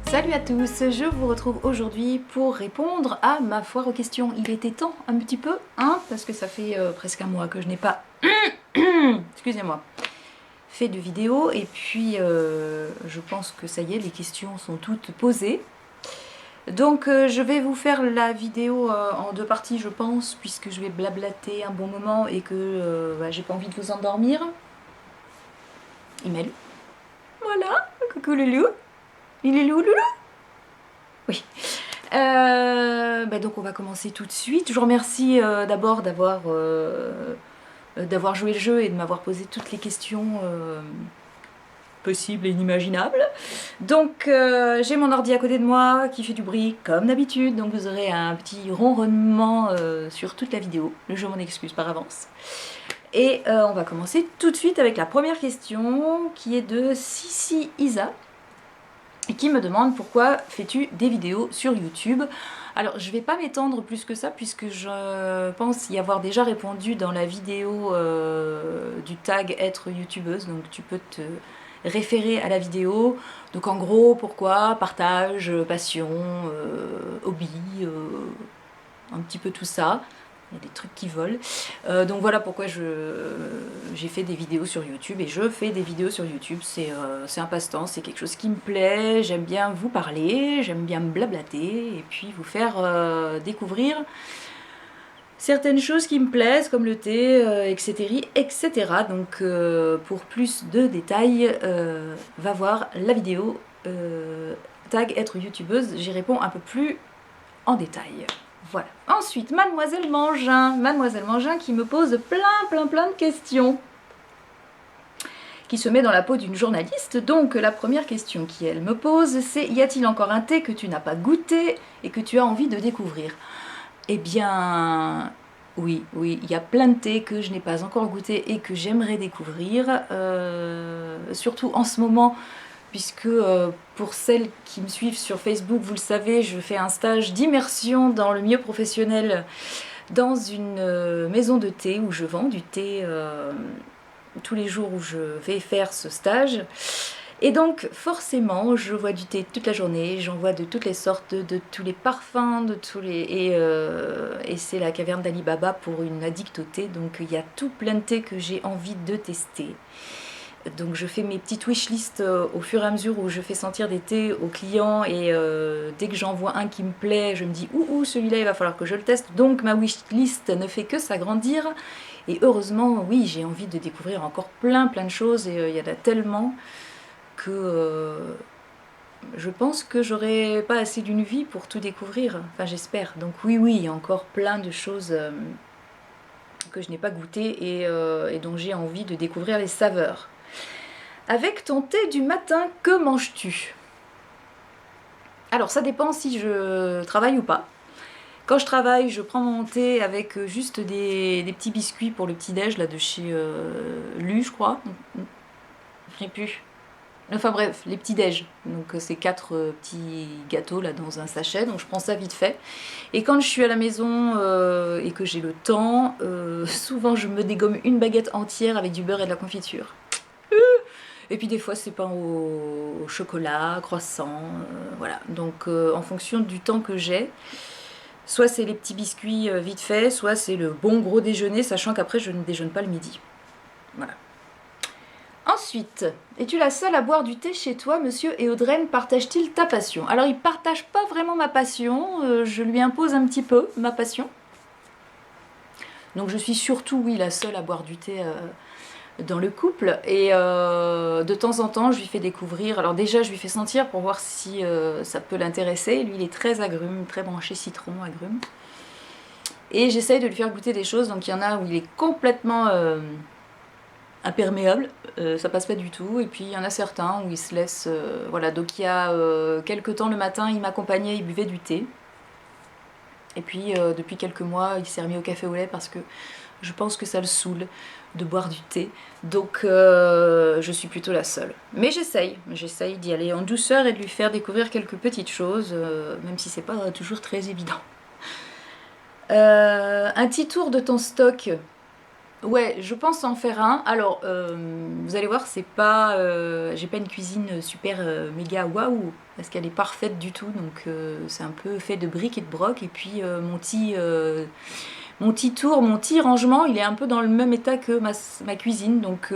Salut à tous, je vous retrouve aujourd'hui pour répondre à ma foire aux questions. Il était temps un petit peu, hein, parce que ça fait presque un mois que je n'ai pas, excusez-moi, fait de vidéo. Et puis je pense que ça y est, les questions sont toutes posées. Donc je vais vous faire la vidéo en deux parties, je pense, puisque je vais blablater un bon moment et que j'ai pas envie de vous endormir. Email. Voilà, coucou Loulou. Il est Loulou. Oui. Donc on va commencer tout de suite. Je vous remercie d'abord d'avoir joué le jeu et de m'avoir posé toutes les questions possibles et inimaginables. Donc j'ai mon ordi à côté de moi qui fait du bruit comme d'habitude, donc vous aurez un petit ronronnement sur toute la vidéo. Je m'en excuse par avance. Et on va commencer tout de suite avec la première question qui est de Sissi Isa, qui me demande pourquoi fais-tu des vidéos sur YouTube. Alors je vais pas m'étendre plus que ça puisque je pense y avoir déjà répondu dans la vidéo du tag être youtubeuse, donc tu peux te référer à la vidéo. Donc en gros pourquoi, partage, passion, hobby, un petit peu tout ça. Il y a des trucs qui volent. Donc voilà pourquoi j'ai fait des vidéos sur YouTube. Et je fais des vidéos sur YouTube. C'est un passe-temps, c'est quelque chose qui me plaît. J'aime bien vous parler, j'aime bien me blablater. Et puis vous faire découvrir certaines choses qui me plaisent, comme le thé, etc. etc. Donc pour plus de détails, va voir la vidéo tag être youtubeuse. J'y réponds un peu plus en détail. Voilà. Ensuite, Mademoiselle Mangin qui me pose plein de questions, qui se met dans la peau d'une journaliste. Donc la première question qu'elle me pose, c'est: y a-t-il encore un thé que tu n'as pas goûté et que tu as envie de découvrir? Eh bien, oui, il y a plein de thés que je n'ai pas encore goûté et que j'aimerais découvrir, surtout en ce moment. Puisque pour celles qui me suivent sur Facebook, vous le savez, je fais un stage d'immersion dans le milieu professionnel dans une maison de thé où je vends du thé tous les jours où je vais faire ce stage. Et donc forcément, je vois du thé toute la journée, j'en vois de toutes les sortes, de tous les parfums, de tous les et c'est la caverne d'Ali Baba pour une addict au thé, donc il y a tout plein de thé que j'ai envie de tester. Donc je fais mes petites wishlists au fur et à mesure où je fais sentir des thés aux clients et dès que j'en vois un qui me plaît, je me dis ouh celui-là il va falloir que je le teste. Donc ma wishlist ne fait que s'agrandir et heureusement oui j'ai envie de découvrir encore plein de choses et il y en a tellement que je pense que j'aurai pas assez d'une vie pour tout découvrir, enfin j'espère. Donc oui il y a encore plein de choses que je n'ai pas goûtées et dont j'ai envie de découvrir les saveurs. Avec ton thé du matin, que manges-tu? Alors ça dépend si je travaille ou pas. Quand je travaille, je prends mon thé avec juste des petits biscuits pour le petit-déj là de chez Lu, je crois. Je sais plus. Enfin bref, les petits-déj. Donc c'est 4 petits gâteaux là dans un sachet, donc je prends ça vite fait. Et quand je suis à la maison et que j'ai le temps, souvent je me dégomme une baguette entière avec du beurre et de la confiture. Et puis des fois c'est pain au chocolat, croissant, voilà. Donc en fonction du temps que j'ai, soit c'est les petits biscuits vite fait, soit c'est le bon gros déjeuner, sachant qu'après je ne déjeune pas le midi. Voilà. Ensuite, es-tu la seule à boire du thé chez toi? Monsieur et Audreyne partagent-ils ta passion? Alors ils partagent pas vraiment ma passion, je lui impose un petit peu ma passion. Donc je suis surtout, oui, la seule à boire du thé dans le couple et de temps en temps je lui fais découvrir, alors déjà je lui fais sentir pour voir si ça peut l'intéresser. Lui il est très agrume, très branché citron, agrume, et j'essaye de lui faire goûter des choses. Donc il y en a où il est complètement imperméable, ça passe pas du tout, et puis il y en a certains où il se laisse voilà. Donc il y a quelques temps le matin il m'accompagnait, il buvait du thé, et puis depuis quelques mois il s'est remis au café au lait parce que je pense que ça le saoule de boire du thé. Donc je suis plutôt la seule. Mais j'essaye d'y aller en douceur et de lui faire découvrir quelques petites choses, même si c'est pas toujours très évident. Un petit tour de ton stock. Ouais, je pense en faire un. Alors, vous allez voir, c'est pas, j'ai pas une cuisine super méga waouh, parce qu'elle est parfaite du tout. Donc, c'est un peu fait de briques et de broc. Et puis, mon petit tour, mon petit rangement, il est un peu dans le même état que ma cuisine. Donc,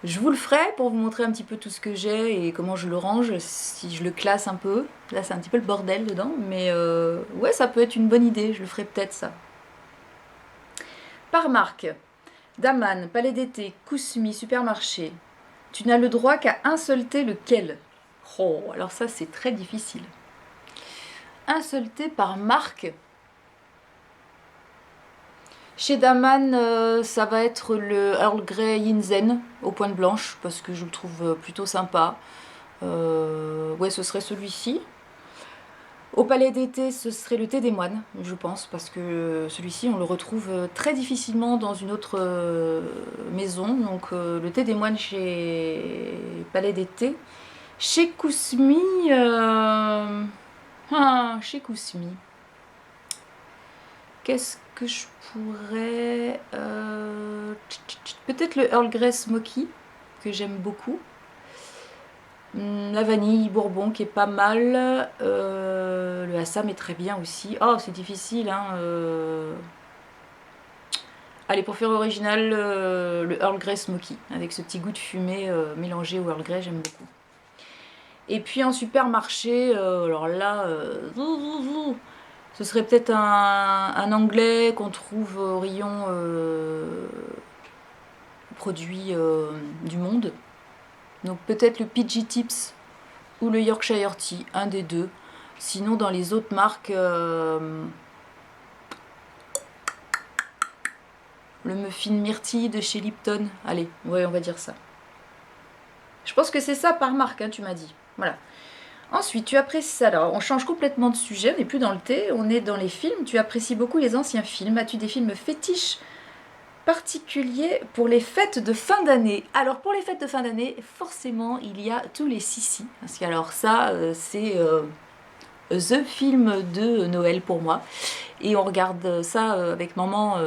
je vous le ferai pour vous montrer un petit peu tout ce que j'ai et comment je le range, si je le classe un peu. Là, c'est un petit peu le bordel dedans. Mais ouais, ça peut être une bonne idée. Je le ferai peut-être ça. Par marque. Daman, Palais d'été, Kousmi, Supermarché. Tu n'as le droit qu'à un seul thé, lequel? Oh, alors ça c'est très difficile. Un seul thé par marque. Chez Daman, ça va être le Earl Grey Yinzen aux pointes blanches parce que je le trouve plutôt sympa. Ouais, ce serait celui-ci. Au Palais d'été, ce serait le thé des moines, je pense, parce que celui-ci, on le retrouve très difficilement dans une autre maison. Donc, le thé des moines chez Palais d'été. Chez Kousmi, chez Kousmi, qu'est-ce que je pourrais... peut-être le Earl Grey Smoky, que j'aime beaucoup. La vanille bourbon qui est pas mal. Le Assam est très bien aussi. Oh, c'est difficile, hein. Allez, pour faire original, le Earl Grey Smoky, avec ce petit goût de fumée mélangé au Earl Grey, j'aime beaucoup. Et puis en supermarché, alors là, ce serait peut-être un anglais qu'on trouve au rayon produits du monde. Donc peut-être le PG Tips ou le Yorkshire Tea, un des deux. Sinon, dans les autres marques, le muffin myrtille de chez Lipton. Allez, ouais, on va dire ça. Je pense que c'est ça par marque, hein, tu m'as dit. Voilà. Ensuite, tu apprécies ça. Alors, on change complètement de sujet, on n'est plus dans le thé, on est dans les films. Tu apprécies beaucoup les anciens films. As-tu des films fétiches particuliers pour les fêtes de fin d'année? Alors, pour les fêtes de fin d'année, forcément, il y a tous les Sissi. Parce que, alors, ça, c'est the film de Noël pour moi. Et on regarde ça avec maman.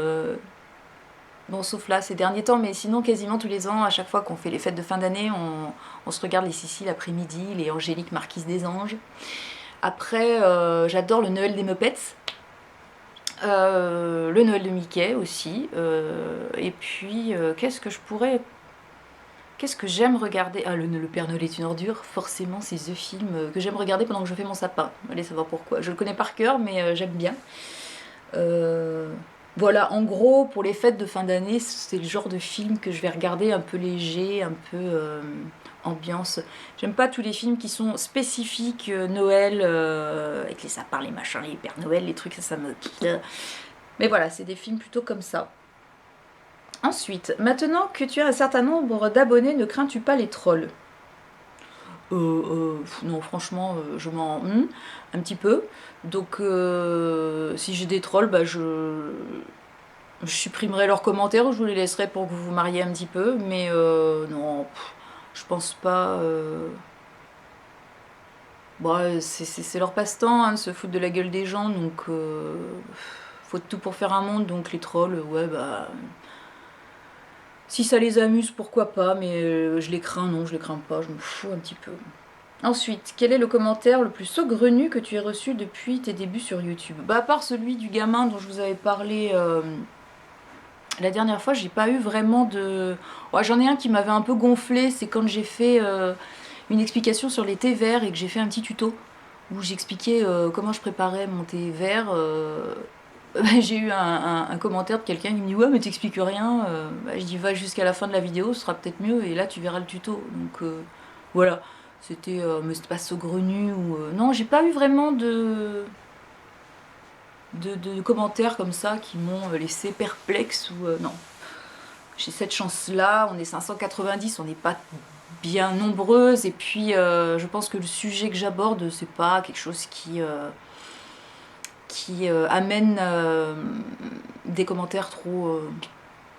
Bon, sauf là, ces derniers temps, mais sinon, quasiment tous les ans, à chaque fois qu'on fait les fêtes de fin d'année, on se regarde les Sissi l'après-midi, les Angéliques Marquises des Anges. Après, j'adore le Noël des Muppets, le Noël de Mickey aussi. Et puis, qu'est-ce que j'aime regarder? Ah, le Père Noël est une ordure, forcément, c'est The Film que j'aime regarder pendant que je fais mon sapin. Allez savoir pourquoi. Je le connais par cœur, mais j'aime bien. Voilà, en gros, pour les fêtes de fin d'année, c'est le genre de film que je vais regarder un peu léger, un peu ambiance. J'aime pas tous les films qui sont spécifiques Noël, avec les sapins, les machins, les Pères Noël, les trucs, ça me... Mais voilà, c'est des films plutôt comme ça. Ensuite, maintenant que tu as un certain nombre d'abonnés, ne crains-tu pas les trolls? Non, franchement, je m'en... un petit peu. Donc, si j'ai des trolls, bah, je supprimerai leurs commentaires ou je vous les laisserai pour que vous vous mariez un petit peu. Mais non, je pense pas... Bah, c'est leur passe-temps, hein, de se foutre de la gueule des gens. Donc, faut tout pour faire un monde. Donc, les trolls, ouais, bah... Si ça les amuse, pourquoi pas, mais je les crains, non, je les crains pas, je me fous un petit peu. Ensuite, quel est le commentaire le plus saugrenu que tu aies reçu depuis tes débuts sur YouTube? Bah, à part celui du gamin dont je vous avais parlé la dernière fois, j'ai pas eu vraiment de... Ouais, j'en ai un qui m'avait un peu gonflé, c'est quand j'ai fait une explication sur les thés verts et que j'ai fait un petit tuto où j'expliquais comment je préparais mon thé vert. J'ai eu un commentaire de quelqu'un qui me dit ouais mais t'expliques rien. Bah, je dis va jusqu'à la fin de la vidéo, ce sera peut-être mieux et là tu verras le tuto. Donc voilà, c'était mais c'était pas saugrenu ou non, j'ai pas eu vraiment de commentaires comme ça qui m'ont laissé perplexe ou non. J'ai cette chance là, on est 590, on n'est pas bien nombreuses et puis je pense que le sujet que j'aborde c'est pas quelque chose qui amène des commentaires trop...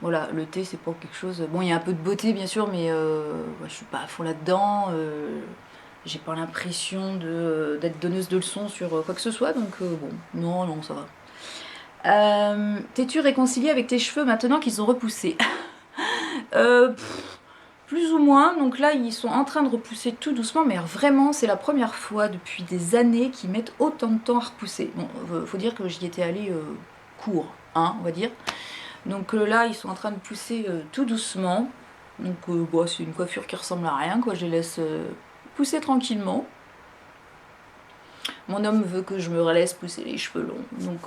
voilà, le thé c'est pas quelque chose... Bon, il y a un peu de beauté bien sûr, mais ouais, je suis pas à fond là-dedans. J'ai pas l'impression d'être donneuse de leçons sur quoi que ce soit, donc bon, non, ça va. T'es-tu réconciliée avec tes cheveux maintenant qu'ils ont repoussé? Plus ou moins, donc là ils sont en train de repousser tout doucement, mais vraiment c'est la première fois depuis des années qu'ils mettent autant de temps à repousser. Bon, faut dire que j'y étais allée court, hein, on va dire. Donc là ils sont en train de pousser tout doucement, donc bon, c'est une coiffure qui ressemble à rien, quoi. Je les laisse pousser tranquillement. Mon homme veut que je me laisse pousser les cheveux longs, donc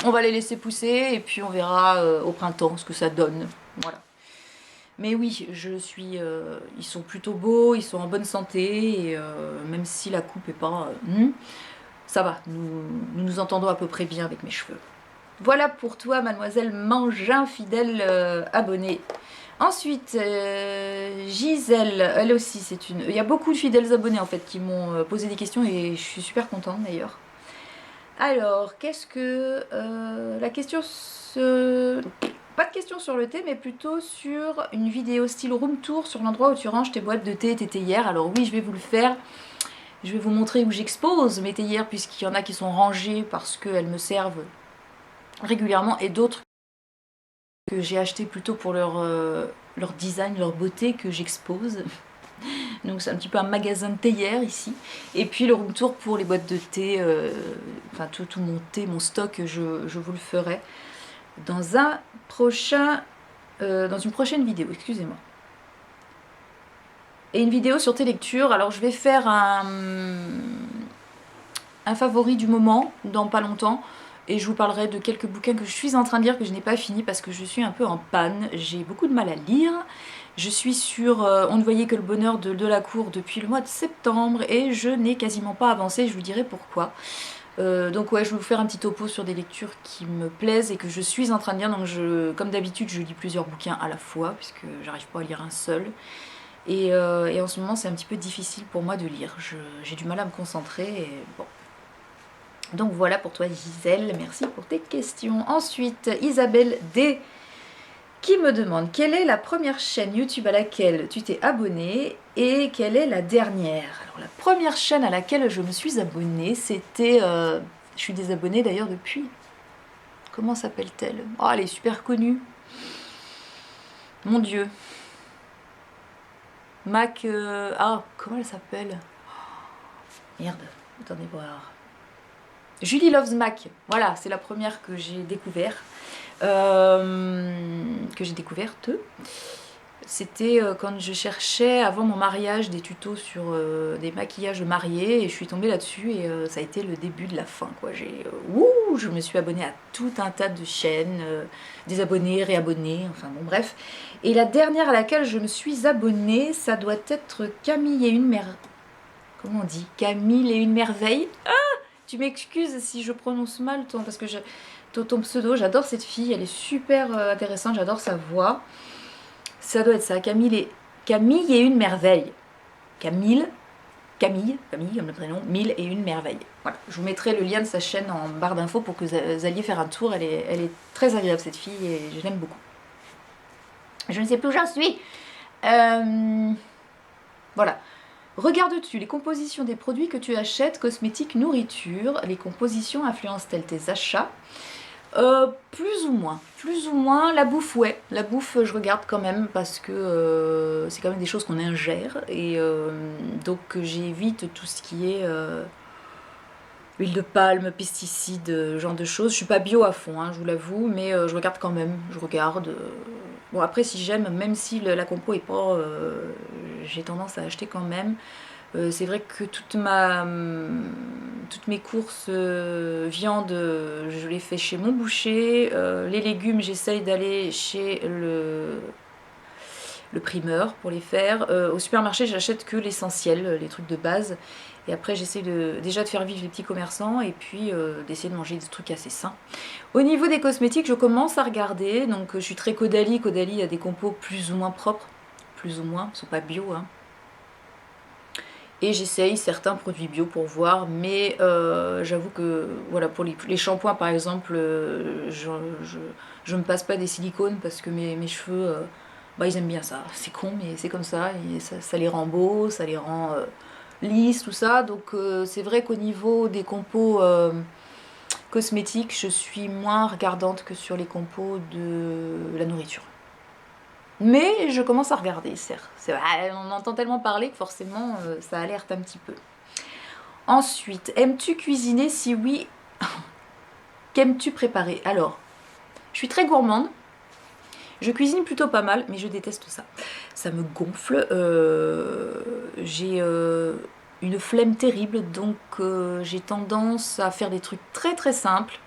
on va les laisser pousser et puis on verra au printemps ce que ça donne, voilà. Mais oui, ils sont plutôt beaux, ils sont en bonne santé, et même si la coupe est pas... ça va, nous nous entendons à peu près bien avec mes cheveux. Voilà pour toi, mademoiselle Mangin, fidèle abonnée. Ensuite, Gisèle, elle aussi, c'est une... Il y a beaucoup de fidèles abonnés en fait qui m'ont posé des questions et je suis super contente d'ailleurs. Alors, qu'est-ce que... la question se... Pas de question sur le thé, mais plutôt sur une vidéo style room tour sur l'endroit où tu ranges tes boîtes de thé et tes théières. Alors oui, je vais vous le faire. Je vais vous montrer où j'expose mes théières, puisqu'il y en a qui sont rangées parce qu'elles me servent régulièrement, et d'autres que j'ai achetées plutôt pour leur design, leur beauté, que j'expose. Donc c'est un petit peu un magasin de théières ici. Et puis le room tour pour les boîtes de thé, enfin tout mon thé, mon stock, je vous le ferai dans dans une prochaine vidéo, excusez-moi. Et une vidéo sur tes lectures. Alors je vais faire un favori du moment dans pas longtemps, et je vous parlerai de quelques bouquins que je suis en train de lire, que je n'ai pas fini parce que je suis un peu en panne. J'ai beaucoup de mal à lire. Je suis sur On ne voyait que le bonheur de Delacour depuis le mois de septembre et je n'ai quasiment pas avancé, je vous dirai pourquoi. Donc ouais, je vais vous faire un petit topo sur des lectures qui me plaisent et que je suis en train de lire. Donc comme d'habitude, je lis plusieurs bouquins à la fois puisque j'arrive pas à lire un seul. Et en ce moment, c'est un petit peu difficile pour moi de lire. J'ai du mal à me concentrer. Et bon. Donc voilà pour toi, Gisèle. Merci pour tes questions. Ensuite, Isabelle D, qui me demande quelle est la première chaîne YouTube à laquelle tu t'es abonnée et quelle est la dernière. Alors la première chaîne à laquelle je me suis abonnée, c'était... je suis désabonnée d'ailleurs depuis... Comment s'appelle-t-elle? Oh, elle est super connue. Mon Dieu. Mac... Ah, comment elle s'appelle? Merde, attendez voir. Julie Loves Mac. Voilà, c'est la première que j'ai découverte. C'était quand je cherchais avant mon mariage des tutos sur des maquillages mariés et je suis tombée là-dessus et ça a été le début de la fin, quoi. Je me suis abonnée à tout un tas de chaînes, désabonnée, réabonnée, enfin bon bref. Et la dernière à laquelle je me suis abonnée, ça doit être Camille et une merveille. Comment on dit? Camille et une merveille. Ah, tu m'excuses si je prononce mal parce que ton pseudo, j'adore cette fille, elle est super intéressante, j'adore sa voix. Ça doit être ça, Camille et une merveille. Camille comme le prénom, Mille et une merveille. Voilà, je vous mettrai le lien de sa chaîne en barre d'infos pour que vous alliez faire un tour. Elle est très agréable cette fille et je l'aime beaucoup. Je ne sais plus où j'en suis. Voilà. Regardes-tu les compositions des produits que tu achètes, cosmétiques, nourriture? Les compositions influencent-elles tes achats? Plus ou moins. La bouffe, ouais. La bouffe, je regarde quand même parce que c'est quand même des choses qu'on ingère. Et donc j'évite tout ce qui est huile de palme, pesticides, genre de choses. Je suis pas bio à fond, hein, je vous l'avoue, mais je regarde quand même. Je regarde. Bon, après, si j'aime, même si la compo est pas... j'ai tendance à acheter quand même. C'est vrai que toutes mes courses viande, je les fais chez mon boucher. Les légumes, j'essaye d'aller chez le primeur pour les faire. Au supermarché, j'achète que l'essentiel, les trucs de base. Et après, j'essaie déjà de faire vivre les petits commerçants et puis d'essayer de manger des trucs assez sains. Au niveau des cosmétiques, je commence à regarder. Donc, je suis très Caudalie. Caudalie a des compos plus ou moins propres. Plus ou moins, ils ne sont pas bio, hein. Et j'essaye certains produits bio pour voir, mais j'avoue que voilà, pour les shampoings par exemple, je me passe pas des silicones parce que mes cheveux, bah, ils aiment bien ça. C'est con, mais c'est comme ça, et ça les rend beaux, ça les rend lisses, tout ça. Donc c'est vrai qu'au niveau des compos cosmétiques, je suis moins regardante que sur les compos de la nourriture. Mais je commence à regarder, certes. On entend tellement parler que forcément ça alerte un petit peu. Ensuite, aimes-tu cuisiner? Si oui, qu'aimes-tu préparer? Alors, je suis très gourmande. Je cuisine plutôt pas mal, mais je déteste ça. Ça me gonfle. J'ai une flemme terrible, donc j'ai tendance à faire des trucs très très simples.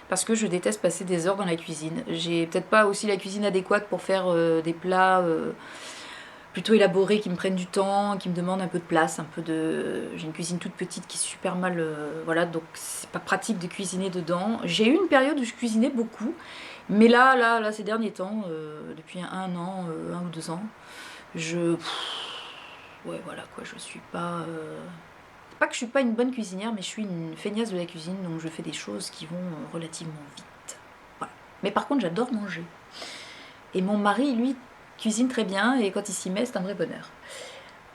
Parce que je déteste passer des heures dans la cuisine. J'ai peut-être pas aussi la cuisine adéquate pour faire des plats plutôt élaborés qui me prennent du temps, qui me demandent un peu de place, un peu de... J'ai une cuisine toute petite qui est super mal... voilà, donc c'est pas pratique de cuisiner dedans. J'ai eu une période où je cuisinais beaucoup, mais là ces derniers temps, depuis un an, 1 ou 2 ans, ouais, voilà, quoi, je suis pas... Pas que je suis pas une bonne cuisinière, mais je suis une feignasse de la cuisine, donc je fais des choses qui vont relativement vite. Voilà. Mais par contre, j'adore manger. Et mon mari, lui, cuisine très bien, et quand il s'y met, c'est un vrai bonheur.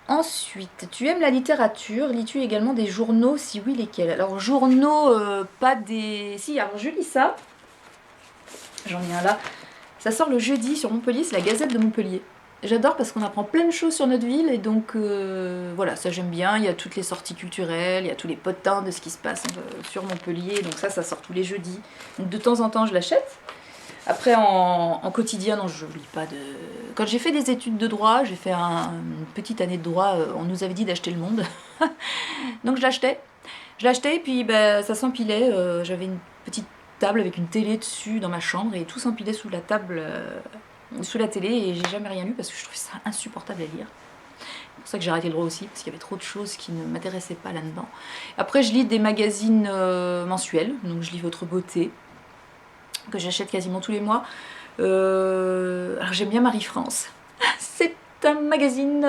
Ensuite, tu aimes la littérature? Lis-tu également des journaux? Si oui, lesquels? Alors, journaux, pas des... Si, alors je lis ça. J'en ai un là. Ça sort le jeudi sur Montpellier, c'est la Gazette de Montpellier. J'adore parce qu'on apprend plein de choses sur notre ville et donc voilà, ça j'aime bien. Il y a toutes les sorties culturelles, il y a tous les potins de ce qui se passe sur Montpellier, donc ça sort tous les jeudis. Donc de temps en temps je l'achète. Après en quotidien, non, je lis pas de... Quand j'ai fait des études de droit, j'ai fait une petite année de droit, on nous avait dit d'acheter Le Monde. Donc je l'achetais. Je l'achetais et puis ça s'empilait. J'avais une petite table avec une télé dessus dans ma chambre et tout s'empilait sous la table, sous la télé, et j'ai jamais rien lu parce que je trouvais ça insupportable à lire. C'est pour ça que j'ai arrêté le droit aussi, parce qu'il y avait trop de choses qui ne m'intéressaient pas là-dedans. Après, je lis des magazines mensuels, donc je lis Votre Beauté, que j'achète quasiment tous les mois. Alors j'aime bien Marie-France. C'est un magazine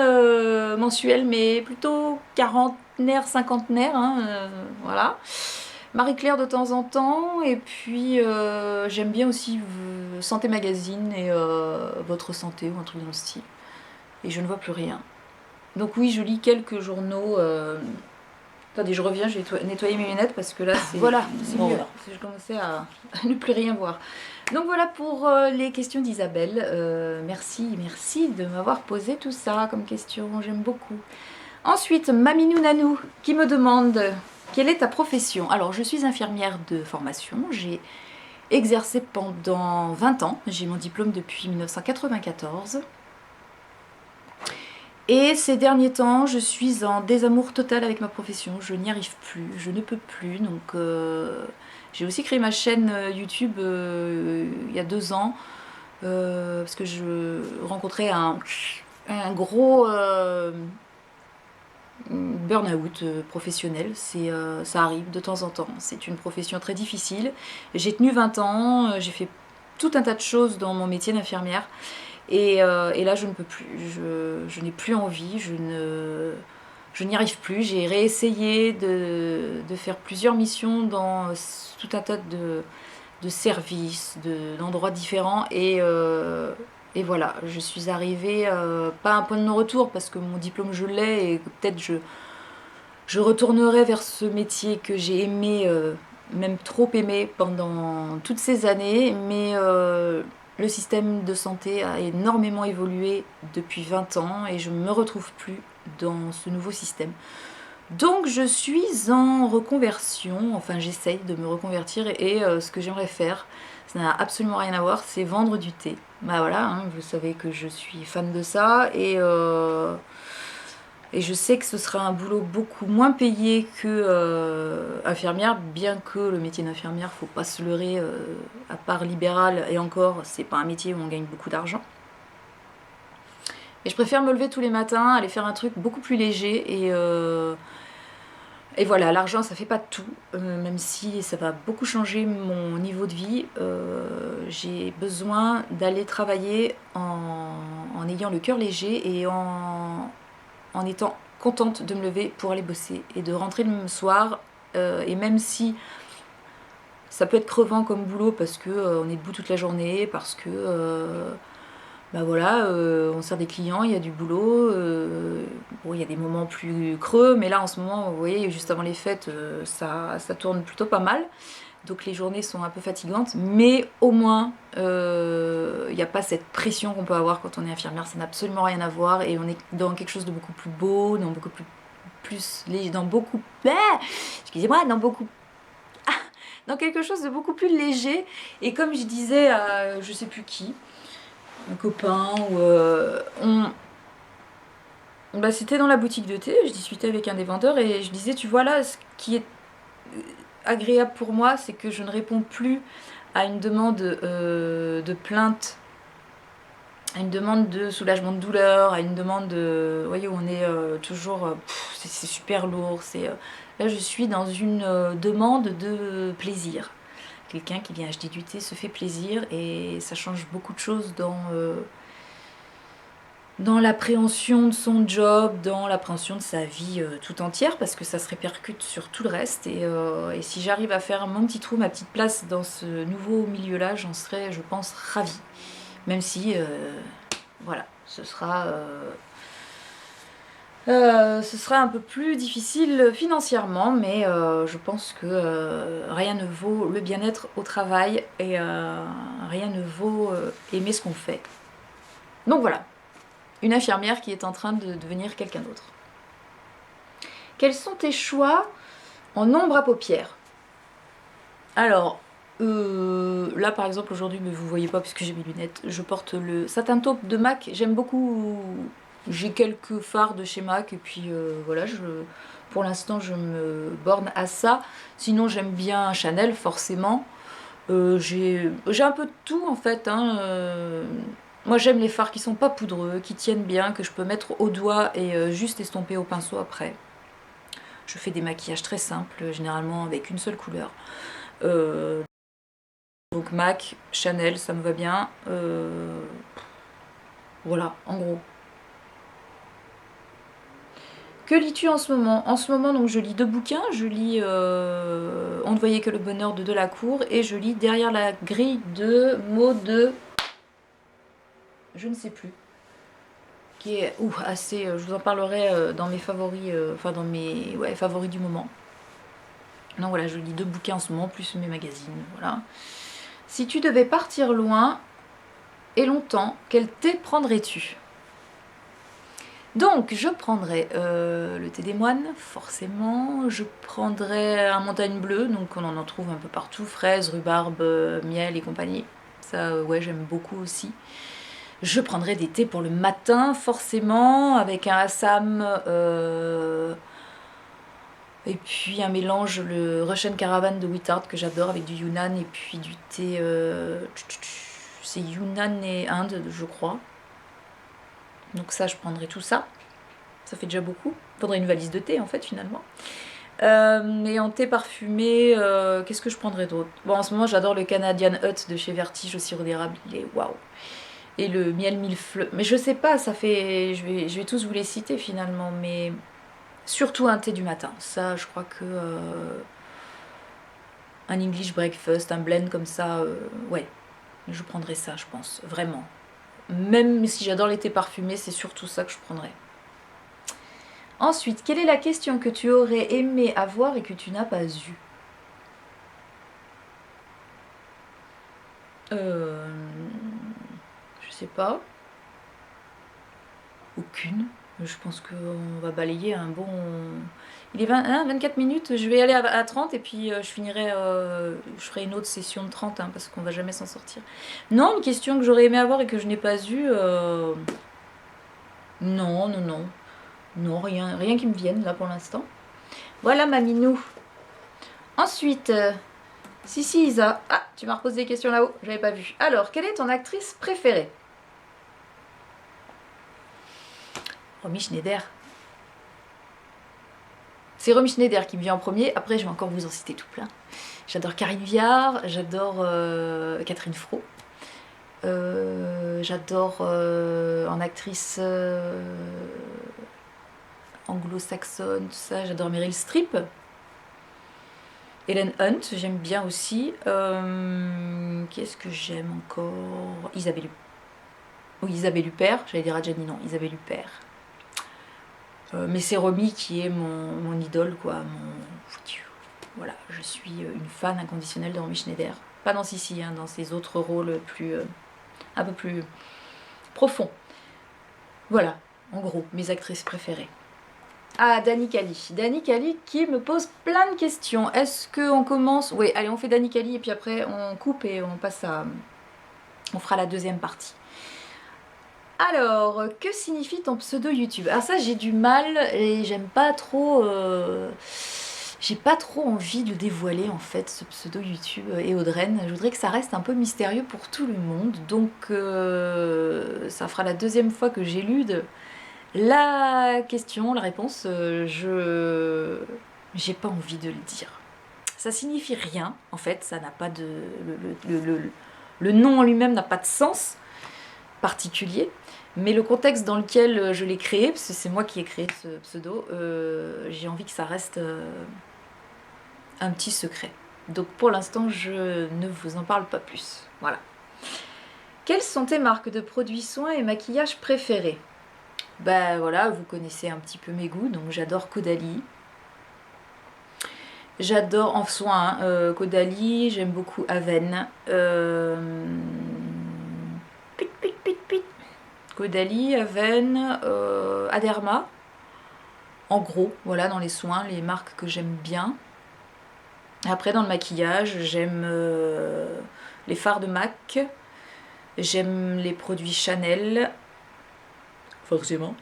mensuel, mais plutôt quarantenaire, cinquantenaire, hein, voilà. Marie-Claire de temps en temps, et puis j'aime bien aussi Santé Magazine et Votre Santé ou un truc dans le style. Et je ne vois plus rien. Donc oui, je lis quelques journaux. Attendez, je reviens, je vais nettoyer mes lunettes parce que là c'est... Voilà, c'est mieux. Je commençais à ne plus rien voir. Donc voilà pour les questions d'Isabelle. Merci de m'avoir posé tout ça comme question, j'aime beaucoup. Ensuite, Maminou Nanou qui me demande... Quelle est ta profession? Alors, je suis infirmière de formation, j'ai exercé pendant 20 ans, j'ai mon diplôme depuis 1994. Et ces derniers temps, je suis en désamour total avec ma profession, je n'y arrive plus, je ne peux plus. Donc, j'ai aussi créé ma chaîne YouTube il y a 2 ans, parce que je rencontrais un gros... burn-out professionnel, ça arrive de temps en temps. C'est une profession très difficile. J'ai tenu 20 ans, j'ai fait tout un tas de choses dans mon métier d'infirmière et là je ne peux plus, je n'ai plus envie, je n'y arrive plus. J'ai réessayé de faire plusieurs missions dans tout un tas de services, d'endroits différents et voilà, je suis arrivée, pas à un point de non-retour parce que mon diplôme je l'ai et peut-être je retournerai vers ce métier que j'ai aimé, même trop aimé pendant toutes ces années, mais le système de santé a énormément évolué depuis 20 ans et je ne me retrouve plus dans ce nouveau système. Donc je suis en reconversion, enfin j'essaye de me reconvertir et ce que j'aimerais faire, ça n'a absolument rien à voir, c'est vendre du thé. Bah voilà, hein, vous savez que je suis fan de ça et je sais que ce sera un boulot beaucoup moins payé que infirmière, bien que le métier d'infirmière, faut pas se leurrer, à part libéral et encore, c'est pas un métier où on gagne beaucoup d'argent. Et je préfère me lever tous les matins, aller faire un truc beaucoup plus léger et voilà, l'argent ça fait pas tout, même si ça va beaucoup changer mon niveau de vie. J'ai besoin d'aller travailler en ayant le cœur léger et en étant contente de me lever pour aller bosser et de rentrer le soir. Et même si ça peut être crevant comme boulot parce que on est debout toute la journée, parce que bah voilà, on sert des clients, il y a du boulot, bon, il y a des moments plus creux, mais là en ce moment, vous voyez, juste avant les fêtes, ça tourne plutôt pas mal. Donc les journées sont un peu fatigantes, mais au moins, il n'y a pas cette pression qu'on peut avoir quand on est infirmière, ça n'a absolument rien à voir, et on est dans quelque chose de beaucoup plus beau, dans beaucoup dans beaucoup... excusez-moi, dans quelque chose de beaucoup plus léger, et comme je disais à je sais plus qui, un copain, ou bah, c'était dans la boutique de thé, je discutais avec un des vendeurs, et je disais, tu vois là, ce qui est agréable pour moi, c'est que je ne réponds plus à une demande de plainte, à une demande de soulagement de douleur, à une demande de... Vous voyez, où on est toujours... c'est super lourd. Là, je suis dans une demande de plaisir. Quelqu'un qui vient acheter du thé se fait plaisir, et ça change beaucoup de choses dans l'appréhension de son job, dans l'appréhension de sa vie tout entière, parce que ça se répercute sur tout le reste. Et si j'arrive à faire mon petit trou, ma petite place dans ce nouveau milieu-là, j'en serais, je pense, ravie. Même si, voilà, ce sera un peu plus difficile financièrement, mais je pense que rien ne vaut le bien-être au travail, et rien ne vaut aimer ce qu'on fait. Donc voilà. Une infirmière qui est en train de devenir quelqu'un d'autre. Quels sont tes choix en ombre à paupières? Alors, là par exemple aujourd'hui, mais vous voyez pas puisque j'ai mes lunettes, je porte le satin taupe de MAC. J'aime beaucoup, j'ai quelques fards de chez MAC, et puis voilà, pour l'instant je me borne à ça. Sinon j'aime bien Chanel forcément. J'ai un peu de tout en fait, hein. Moi j'aime les fards qui sont pas poudreux, qui tiennent bien, que je peux mettre au doigt et juste estomper au pinceau après. Je fais des maquillages très simples, généralement avec une seule couleur. Donc MAC, Chanel, ça me va bien. Voilà, en gros. Que lis-tu en ce moment? En ce moment, donc, je lis 2 bouquins. Je lis On ne voyait que le bonheur de Delacour, et je lis Derrière la grille de Maud, je ne sais plus, qui est assez... je vous en parlerai dans mes favoris, enfin dans mes favoris du moment. Donc voilà, je lis 2 bouquins en ce moment, plus mes magazines, voilà. Si tu devais partir loin et longtemps, quel thé prendrais-tu? Donc je prendrais le thé des moines, forcément. Je prendrais un montagne bleue, donc on en trouve un peu partout, fraises, rhubarbe, miel et compagnie. Ça, ouais, j'aime beaucoup aussi. Je prendrais des thés pour le matin, forcément, avec un Assam, et puis un mélange, le Russian Caravan de Wittard, que j'adore, avec du Yunnan, et puis du thé... c'est Yunnan et Inde, je crois. Donc ça, je prendrais tout ça. Ça fait déjà beaucoup. Il faudrait une valise de thé, en fait, finalement. Et en thé parfumé, qu'est-ce que je prendrais d'autre? Bon, en ce moment, j'adore le Canadian Hut de chez Vertige au sirop d'érable. Il est waouh! Et le miel millefleur. Mais je sais pas, ça fait... Je vais tous vous les citer, finalement, mais... Surtout un thé du matin. Ça, je crois que... un English breakfast, un blend comme ça, ouais. Je prendrais ça, je pense, vraiment. Même si j'adore les thés parfumés, c'est surtout ça que je prendrais. Ensuite, quelle est la question que tu aurais aimé avoir et que tu n'as pas eue? Je sais pas. Aucune. Je pense qu'on va balayer un bon... Il est 24 minutes, je vais aller à 30, et puis je finirai... je ferai une autre session de 30, hein, parce qu'on va jamais s'en sortir. Non, une question que j'aurais aimé avoir et que je n'ai pas eue... Non, non, non. Non, rien qui me vienne là pour l'instant. Voilà ma minou. Ensuite, si Isa. Ah, tu m'as reposé des questions là-haut, j'avais pas vu. Alors, quelle est ton actrice préférée? Romy Schneider. C'est Romy Schneider qui me vient en premier, après je vais encore vous en citer tout plein. J'adore Karine Viard, j'adore Catherine Fro. J'adore en actrice anglo-saxonne, tout ça, j'adore Meryl Streep. Helen Hunt, j'aime bien aussi. Qu'est-ce que j'aime encore? Isabelle ou Isabelle Huppert, j'allais dire Adjani, non, Isabelle Huppert. Mais c'est Romy qui est mon idole, quoi. Voilà, je suis une fan inconditionnelle de Romy Schneider. Pas dans Sissi, hein, dans ses autres rôles un peu plus profonds. Voilà, en gros, mes actrices préférées. Ah, Dani Kali. Dani Kali qui me pose plein de questions. Est-ce qu'on commence... Oui, allez, on fait Dani Kali et puis après on coupe et on passe à... On fera la deuxième partie. Alors, que signifie ton pseudo YouTube? Alors ça, j'ai du mal et j'aime pas trop... J'ai pas trop envie de le dévoiler en fait, ce pseudo YouTube et Audreyne. Je voudrais que ça reste un peu mystérieux pour tout le monde. Donc ça fera la deuxième fois que j'élude la question, la réponse. J'ai pas envie de le dire. Ça signifie rien en fait, ça n'a pas de... Le nom en lui-même n'a pas de sens particulier. Mais le contexte dans lequel je l'ai créé, parce que c'est moi qui ai créé ce pseudo, j'ai envie que ça reste un petit secret. Donc pour l'instant, je ne vous en parle pas plus. Voilà. Quelles sont tes marques de produits soins et maquillage préférées? Ben voilà, vous connaissez un petit peu mes goûts, donc j'adore Caudalie. J'adore en soins, Caudalie, j'aime beaucoup Aven. Caudalie, Aven, Aderma. En gros, voilà, dans les soins, les marques que j'aime bien. Après, dans le maquillage, j'aime les fards de MAC. J'aime les produits Chanel. Forcément.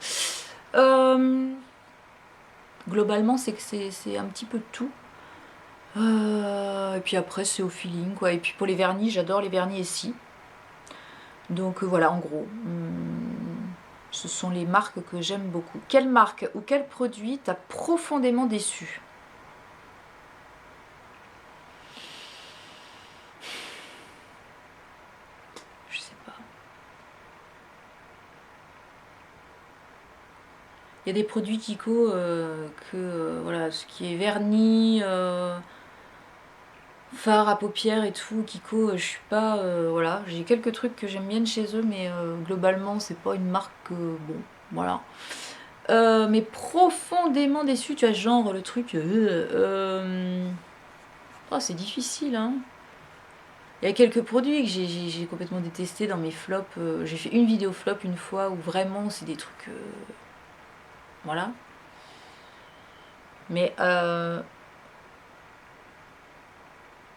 Globalement, c'est que c'est un petit peu de tout. Et puis après, c'est au feeling, quoi. Et puis pour les vernis, j'adore les vernis Essie. Donc voilà, en gros. Ce sont les marques que j'aime beaucoup. Quelle marque ou quel produit t'a profondément déçu? Je sais pas. Il y a des produits Kiko voilà, ce qui est vernis, fard à paupières et tout, Kiko, je suis pas... voilà, j'ai quelques trucs que j'aime bien de chez eux, mais globalement, c'est pas une marque... bon, voilà. Mais profondément déçu, tu as genre le truc... oh, c'est difficile, hein. Il y a quelques produits que j'ai complètement détestés dans mes flops. J'ai fait une vidéo flop une fois où vraiment c'est des trucs... voilà. Mais...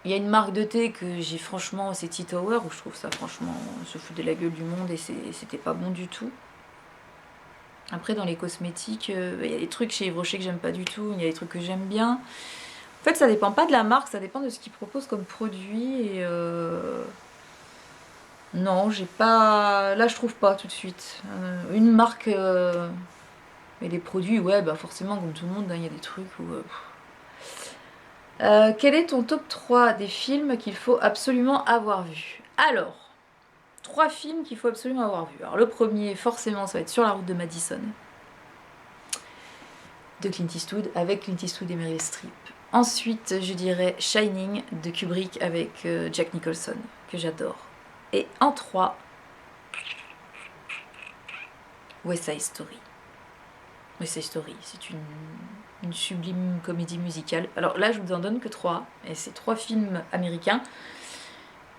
il y a une marque de thé que j'ai franchement, c'est Tea Tower, où je trouve ça franchement se fout de la gueule du monde et c'était pas bon du tout. Après dans les cosmétiques, il y a des trucs chez Yves Rocher que j'aime pas du tout, il y a des trucs que j'aime bien. En fait ça dépend pas de la marque, ça dépend de ce qu'ils proposent comme produit et non, j'ai pas... Là je trouve pas tout de suite. Une marque... Mais les produits, ouais bah forcément comme tout le monde, il y a des trucs où... quel est ton top 3 des films qu'il faut absolument avoir vu? Alors, 3 films qu'il faut absolument avoir vu. Alors le premier, forcément, ça va être Sur la route de Madison, de Clint Eastwood, avec Clint Eastwood et Meryl Streep. Ensuite, je dirais Shining, de Kubrick, avec Jack Nicholson, que j'adore. Et en 3, West Side Story. West Side Story, c'est une sublime comédie musicale. Alors là, je vous en donne que 3, et c'est 3 films américains.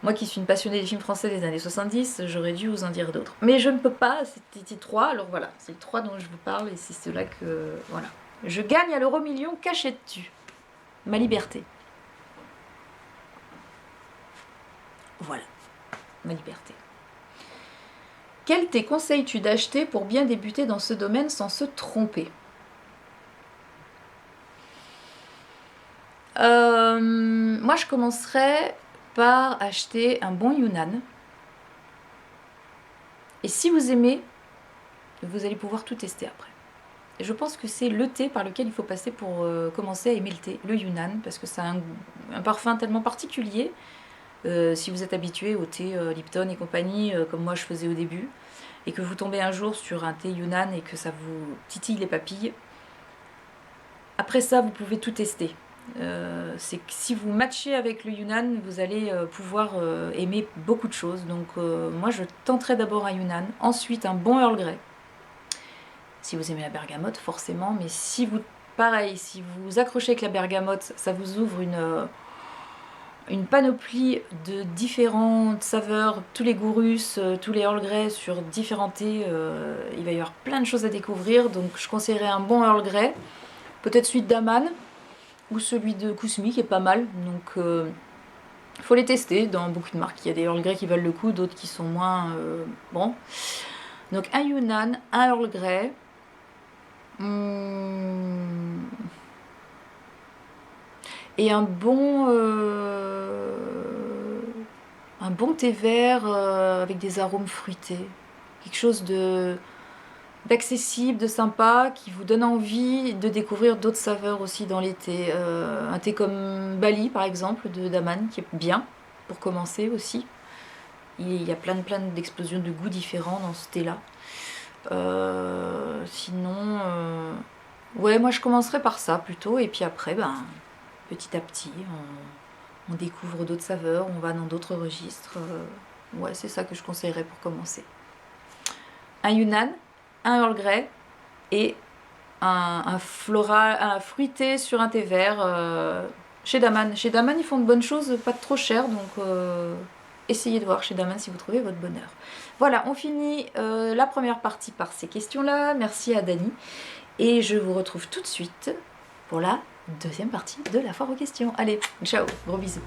Moi qui suis une passionnée des films français des années 70, j'aurais dû vous en dire d'autres. Mais je ne peux pas, c'était 3, alors voilà, c'est le 3 dont je vous parle, et c'est cela que... Voilà. Je gagne à l'euro-million, qu'achètes-tu? Ma liberté. Voilà, ma liberté. Quel thé conseilles-tu d'acheter pour bien débuter dans ce domaine sans se tromper? Moi, je commencerai par acheter un bon Yunnan. Et si vous aimez, vous allez pouvoir tout tester après. Et je pense que c'est le thé par lequel il faut passer pour commencer à aimer le thé, le Yunnan, parce que c'est un parfum tellement particulier. Si vous êtes habitué au thé Lipton et compagnie, comme moi je faisais au début, et que vous tombez un jour sur un thé Yunnan et que ça vous titille les papilles, après ça vous pouvez tout tester. c'est que si vous matchez avec le Yunnan, vous allez pouvoir aimer beaucoup de choses. Donc moi je tenterai d'abord un Yunnan, ensuite un bon Earl Grey. Si vous aimez la bergamote, forcément, mais si vous, pareil, si vous accrochez avec la bergamote, ça vous ouvre une panoplie de différentes saveurs, tous les goûts russes, tous les Earl Grey sur différents thés, il va y avoir plein de choses à découvrir, donc je conseillerais un bon Earl Grey, peut-être celui de Daman, ou celui de Kousmi qui est pas mal, donc il faut les tester dans beaucoup de marques, il y a des Earl Grey qui valent le coup, d'autres qui sont moins bons. Donc un Yunnan, un Earl Grey, et un bon thé vert avec des arômes fruités. Quelque chose d'accessible, de sympa, qui vous donne envie de découvrir d'autres saveurs aussi dans l'été. Un thé comme Bali par exemple de Daman qui est bien pour commencer aussi. Il y a plein d'explosions de goûts différents dans ce thé là. Sinon, ouais, moi je commencerai par ça plutôt, et puis après, petit à petit, on découvre d'autres saveurs, on va dans d'autres registres. Ouais, c'est ça que je conseillerais pour commencer. Un Yunnan, un Earl Grey et un fruité sur un thé vert chez Daman. Chez Daman, ils font de bonnes choses, pas trop chères, donc essayez de voir chez Daman si vous trouvez votre bonheur. Voilà, on finit la première partie par ces questions-là. Merci à Dani. Et je vous retrouve tout de suite pour la deuxième partie de la foire aux questions. Allez, ciao, gros bisous.